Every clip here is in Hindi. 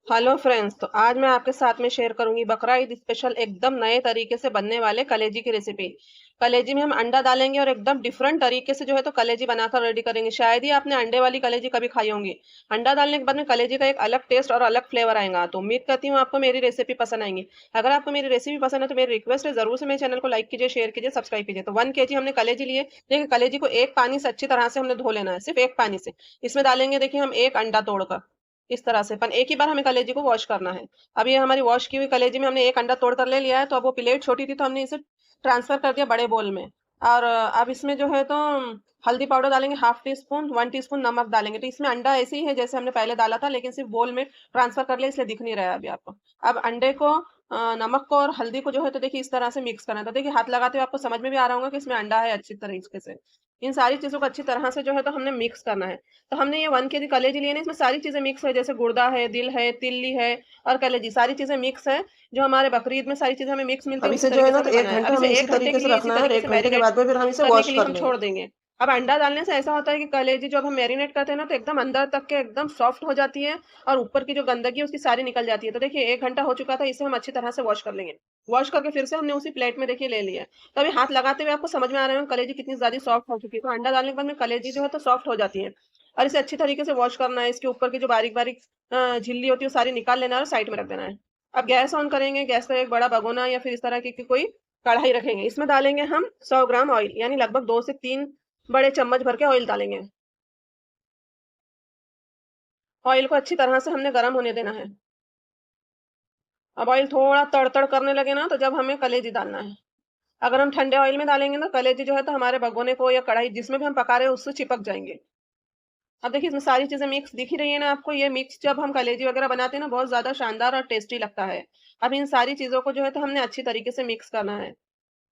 हेलो फ्रेंड्स, तो आज मैं आपके साथ में शेयर करूंगी बकरा ईद स्पेशल एकदम नए तरीके से बनने वाले कलेजी की रेसिपी। कलेजी में हम अंडा डालेंगे और एकदम डिफरेंट तरीके से जो है तो कलेजी बनाकर रेडी करेंगे। शायद ही आपने अंडे वाली कलेजी कभी खाई होंगी। अंडा डालने के बाद में कलेजी का एक अलग टेस्ट और अलग फ्लेवर आएगा। तो उम्मीद करती हूँ आपको मेरी रेसिपी पसंद आएंगी। अगर आपको मेरी रेसिपी पसंद है तो मेरी रिक्वेस्ट है, जरूर से मेरे चैनल को लाइक कीजिए, शेयर कीजिए, सब्सक्राइब कीजिए। तो 1 kg हमने कलेजी लिए। देखिए, कलेजी को एक पानी से अच्छी तरह से हमने धो लेना है, सिर्फ एक पानी से। इसमें डालेंगे, देखिए, हम एक अंडा तोड़कर इस तरह से, पर एक ही बार हमें कलेजी को वॉश करना है। अब ये हमारी वॉश की हुई कलेजी में हमने एक अंडा तोड़ कर ले लिया है। तो अब वो प्लेट छोटी थी तो हमने इसे ट्रांसफर कर दिया बड़े बोल में। और अब इसमें जो है तो हल्दी पाउडर डालेंगे, हाफ टी स्पून, 1 टीस्पून नमक डालेंगे। तो इसमें अंडा ऐसे ही है जैसे हमने पहले डाला था, लेकिन सिर्फ बोल में ट्रांसफर कर लिया, इसलिए दिख नहीं रहा है अभी आपको। अब अंडे को, नमक को और हल्दी को जो है तो देखिए इस तरह से मिक्स करना है। तो देखिए, हाथ लगाते हुए आपको समझ में भी आ रहा होगा कि इसमें अंडा है अच्छी तरीके से। इन सारी चीजों को अच्छी तरह से जो है तो हमने मिक्स करना है। तो हमने ये 1 kg कलेजी लिए ना, इसमें सारी चीजें मिक्स है, जैसे गुर्दा है, दिल है, तिल्ली है और कलेजी, सारी चीजें मिक्स है। जो हमारे बकरीद में सारी चीजें हमें मिक्स मिलती है, अब उसी इसे जो है तरीके से ना तो हमने एक बनाया है। घंटा अब हमें इसे इसी 1 घंटे तरीके के से लिए इसी रखना है और तरीके एक से घंटे के मैरिनेट बाद में फिर हम इसे करने वॉश के लिए कर हम लेंगे। छोड़ देंगे। अब अंडा डालने से ऐसा होता है कि कलेजी जब हम मैरिनेट करते हैं ना तो एकदम अंदर तक के एकदम सॉफ्ट हो जाती है, और ऊपर की जो गंदगी है उसकी सारी निकल जाती है। तो देखिए, 1 घंटा हो चुका था, इसे हम अच्छी तरह से वॉश कर लेंगे। वॉश करके फिर से हमने उसी प्लेट में देखिए ले लिया है। तो अभी हाथ लगाते हुए आपको समझ में आ रहा है कलेजी कितनी ज्यादा सॉफ्ट हो चुकी है। तो अंडा डालने के बाद में कलेजी जो है तो सॉफ्ट हो जाती है। और इसे अच्छी तरीके से वॉश करना है। इसके ऊपर की जो बारीक बारीक झिल्ली होती है वो सारी निकाल लेना है और साइड में रख देना है। अब गैस ऑन करेंगे, गैस पर एक बड़ा भगोना या फिर इस तरह की कोई कढ़ाई रखेंगे। इसमें डालेंगे हम 100 ग्राम ऑयल, यानी लगभग 2 से 3 बड़े चम्मच भर के ऑयल डालेंगे। ऑयल को अच्छी तरह से हमने गर्म होने देना है। अब ऑयल थोड़ा तड़तड़ करने लगे ना, तो जब हमें कलेजी डालना है। अगर हम ठंडे ऑयल में डालेंगे ना, कलेजी जो है तो हमारे भगोने को या कढ़ाई जिसमें भी हम पका रहे हैं उससे चिपक जाएंगे। अब देखिए, इसमें सारी चीजें मिक्स दिख ही रही है ना आपको। ये मिक्स जब हम कलेजी वगैरह बनाते हैं ना, बहुत ज्यादा शानदार और टेस्टी लगता है। अब इन सारी चीजों को जो है तो हमने अच्छी तरीके से मिक्स करना है।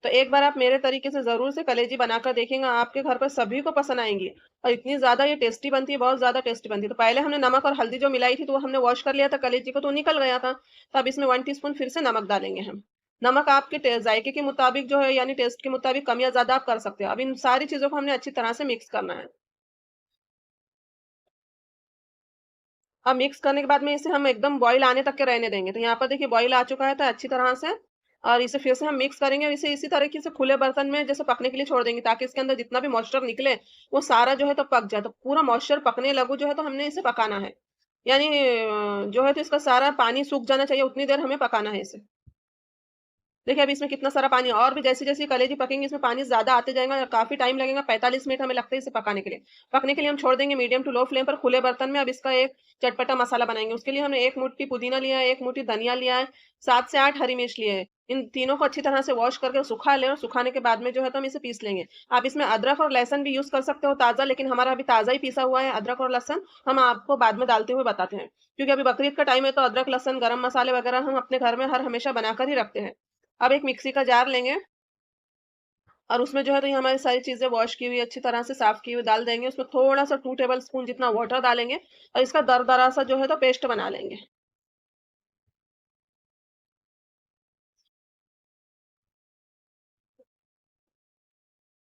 तो एक बार आप मेरे तरीके से जरूर से कलेजी बनाकर देखेंगे, आपके घर पर सभी को पसंद आएंगी। और इतनी ज्यादा ये टेस्टी बनती है, बहुत ज्यादा टेस्टी बनती है। तो पहले हमने नमक और हल्दी जो मिलाई थी तो वो हमने वॉश कर लिया था कलेजी को, तो निकल गया था। तो अब इसमें 1 टीस्पून फिर से नमक डालेंगे हम। नमक आपके जायके के मुताबिक जो है, यानी टेस्ट के मुताबिक कम या ज्यादा आप कर सकते हो। अब इन सारी चीजों को हमने अच्छी तरह से मिक्स करना है। अब मिक्स करने के बाद में इसे हम एकदम बॉईल आने तक के रहने देंगे। तो यहाँ पर देखिए बॉईल आ चुका है तो अच्छी तरह से। और इसे फिर से हम मिक्स करेंगे और इसे इसी तरीके से खुले बर्तन में जैसे पकने के लिए छोड़ देंगे, ताकि इसके अंदर जितना भी मॉइस्चर निकले वो सारा जो है तो पक जाए। तो पूरा मॉइस्चर पकने लगू जो है तो हमने इसे पकाना है। यानी जो है तो इसका सारा पानी सूख जाना चाहिए, उतनी देर हमें पकाना है इसे। देखिए, अभी इसमें कितना सारा पानी, और भी जैसे जैसे कलेजी पकेंगे इसमें पानी ज्यादा आते जाएगा और काफी टाइम लगेगा। 45 मिनट हमें लगता है इसे पकाने के लिए। पकने के लिए हम छोड़ देंगे मीडियम टू लो फ्लेम पर खुले बर्तन में। अब इसका एक चटपटा मसाला बनाएंगे। उसके लिए हमने 1 मुट्ठी पुदीना लिया है, 1 मुट्ठी धनिया लिया है, 7 से 8 हरी मिर्च लिए है। इन तीनों को अच्छी तरह से वॉश करके सुखा लें, और सुखाने के बाद में जो है तो हम इसे पीस लेंगे। आप इसमें अदरक और लहसुन भी यूज कर सकते हो ताजा, लेकिन हमारा अभी ताजा ही पीसा हुआ है अदरक और लहसुन। हम आपको बाद में डालते हुए बताते हैं, क्योंकि अभी बकरीद का टाइम है तो अदरक लहसुन गरम मसाले वगैरह हम अपने घर में हर हमेशा बनाकर ही रखते हैं। अब एक मिक्सी का जार लेंगे और उसमें जो है तो ये हमारी सारी चीजें वॉश की हुई अच्छी तरह से साफ की हुई डाल देंगे। उसमें थोड़ा सा 2 टेबल स्पून जितना वाटर डालेंगे और इसका दरदरा सा जो है तो पेस्ट बना लेंगे।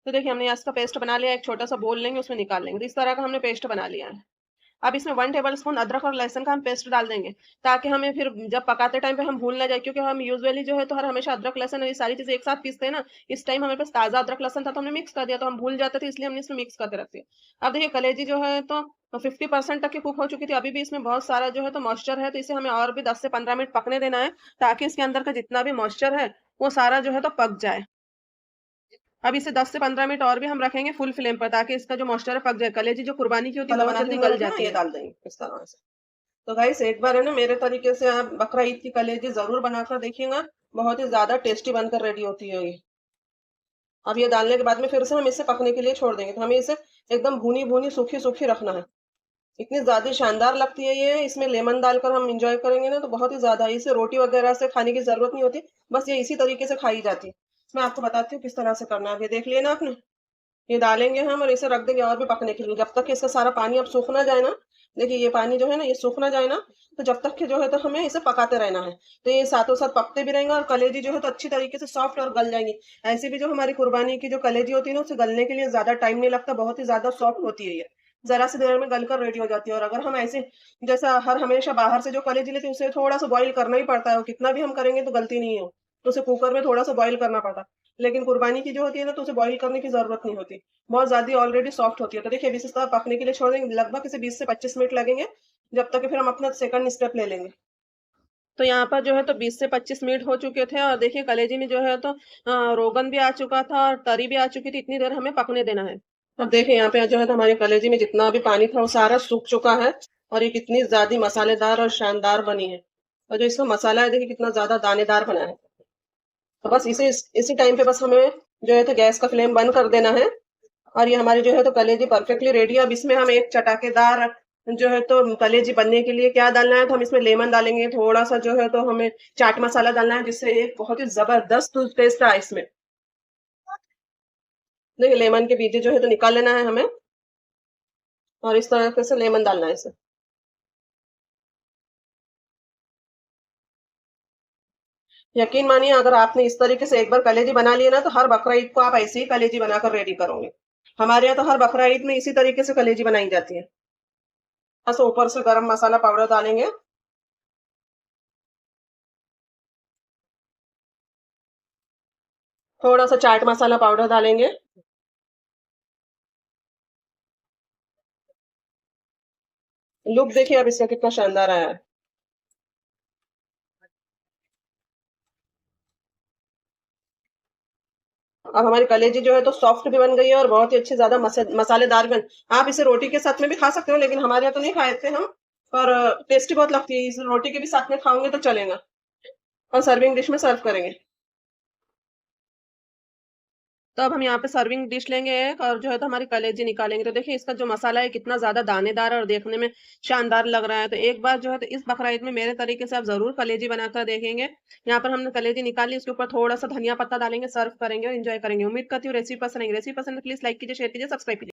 तो देखिए, हमने इसका पेस्ट बना लिया। एक छोटा सा बोल लेंगे, उसमें निकाल लेंगे। तो इस तरह का हमने पेस्ट बना लिया है। अब इसमें 1 टेबल स्पून अदरक और लहसुन का हम पेस्ट डाल देंगे, ताकि हमें फिर जब पकाते टाइम पे हम भूल ना जाए, क्योंकि हम यूजुअली जो है तो हर हमेशा अदरक लहसुन और ये सारी चीजें एक साथ पीसते हैं ना। इस टाइम हमारे पास ताजा अदरक लहसुन था तो हमने मिक्स कर दिया, तो हम भूल जाते थे, इसलिए हमने इसमें मिक्स करके रखते हैं। अब देखिए, कलेजी जो है तो 50% तक की कुक हो चुकी थी। अभी भी इसमें बहुत सारा जो है तो मॉइस्चर है, तो इसे हमें और भी 10 से 15 मिनट पकने देना है, ताकि इसके अंदर का जितना भी मॉइस्चर है वो सारा जो है तो पक जाए। अब इसे 10 से 15 मिनट और भी हम रखेंगे फुल फ्लेम पर, ताकि इसका जो मॉइस्चर है पक जाए। कलेजी जो कुर्बानी की होती है मसाला बहुत बनाते जल्दी हुए गल रखे ना, जाती ये है। डाल देंगे इस तरह से। तो गाइस, एक बार है ना मेरे तरीके से आप बकरा ईद की कलेजी जरूर बनाकर देखिएगा। बहुत ही ज्यादा टेस्टी बनकर रेडी होती है ये। अब ये डालने के बाद में फिर से हम इसे पकने के लिए छोड़ देंगे। तो हमें इसे एकदम भूनी भूनी सूखी सूखी रखना है। इतनी ज्यादा शानदार लगती है ये। इसमें लेमन डालकर हम इंजॉय करेंगे ना तो बहुत ही ज्यादा। इसे रोटी वगैरह से खाने की जरूरत नहीं होती, बस ये इसी तरीके से खाई जाती है। मैं आपको बताती हूँ किस तरह से करना है। अब ये देख लिया ना आपने, ये डालेंगे हम और इसे रख देंगे और भी पकने के लिए, जब तक कि इसका सारा पानी अब सूख ना जाए ना। देखिए, ये पानी जो है ना ये सूख ना जाए ना, तो जब तक कि जो है तो हमें इसे पकाते रहना है। तो ये साथों साथ पकते भी रहेंगे और कलेजी जो है तो अच्छी तरीके से सॉफ्ट और गल जाएंगी। ऐसे भी जो हमारी कुर्बानी की जो कलेजी होती है ना, उसे गलने के लिए ज्यादा टाइम नहीं लगता, बहुत ही ज्यादा सॉफ्ट होती है ये। जरा सी देर में गलकर रेडी हो जाती है। और अगर हम ऐसे जैसा हर हमेशा बाहर से जो कलेजी लेते हैं उसे थोड़ा सा बॉईल करना ही पड़ता है, कितना भी हम करेंगे तो गलती नहीं हो, तो उसे कुकर में थोड़ा सा बॉईल करना पड़ता है। लेकिन कुर्बानी की जो होती है ना, तो उसे बॉईल करने की जरूरत नहीं होती, बहुत ज्यादा ऑलरेडी सॉफ्ट होती है। तो देखिए, इस तरह पकने के लिए छोड़ देंगे, लगभग इसे 20 से 25 मिनट लगेंगे, जब तक कि फिर हम अपना सेकंड स्टेप ले लेंगे। तो यहाँ पर जो है तो 20 से 25 मिनट हो चुके थे और देखिए कलेजी में जो है तो रोगन भी आ चुका था और तरी भी आ चुकी थी, इतनी देर हमें पकने देना है। अब देखिए यहाँ पे जो है तो हमारे कलेजी में जितना भी पानी था वो सारा सूख चुका है और ये कितनी ज्यादा मसालेदार और शानदार बनी है। और जो इसका मसाला है देखिए कितना ज्यादा दानेदार बना है। तो बस इसी टाइम पे बस हमें जो है तो गैस का फ्लेम बंद कर देना है और ये हमारी जो है तो कलेजी परफेक्टली रेडी है। अब इसमें हम एक चटाकेदार जो है तो कलेजी बनने के लिए क्या डालना है, तो हम इसमें लेमन डालेंगे, थोड़ा सा जो है तो हमें चाट मसाला डालना है, जिससे एक बहुत ही जबरदस्त टेस्ट आए इसमें। देखिए लेमन के बीज जो है तो निकाल लेना है हमें और इस तरह से लेमन डालना है इसे। यकीन मानिए, अगर आपने इस तरीके से एक बार कलेजी बना लिया ना, तो हर बकरा ईद को आप ऐसे ही कलेजी बनाकर रेडी करोगे। हमारे यहाँ तो हर बकरा ईद में इसी तरीके से कलेजी बनाई जाती है। बस ऊपर से गरम मसाला पाउडर डालेंगे, थोड़ा सा चाट मसाला पाउडर डालेंगे, लुक देखिए अब इसका कितना शानदार आया है। अब हमारी कलेजी जो है तो सॉफ्ट भी बन गई है और बहुत ही अच्छी ज्यादा मसालेदार बन। आप इसे रोटी के साथ में भी खा सकते हो, लेकिन हमारे यहाँ तो नहीं खाए थे हम, पर टेस्टी बहुत लगती है, इस रोटी के भी साथ में खाओगे तो चलेगा। और सर्विंग डिश में सर्व करेंगे। तो अब हम यहाँ पे सर्विंग डिश लेंगे एक और जो है तो हमारी कलेजी निकालेंगे। तो देखिए इसका जो मसाला है कितना ज्यादा दानेदार और देखने में शानदार लग रहा है। तो एक बार जो है तो इस बकरा ईद में मेरे तरीके से आप जरूर कलेजी बनाकर देखेंगे। यहाँ पर हमने कलेजी निकाली, उसके ऊपर थोड़ा सा धनिया पत्ता डालेंगे, सर्व करेंगे और एंजॉय करेंगे। उम्मीद करती हूँ रेसिपी पसंद आएगी। रेसिपी पसंद है प्लीज लाइक कीजिए, शेयर कीजिए, सब्सक्राइब कीजिए।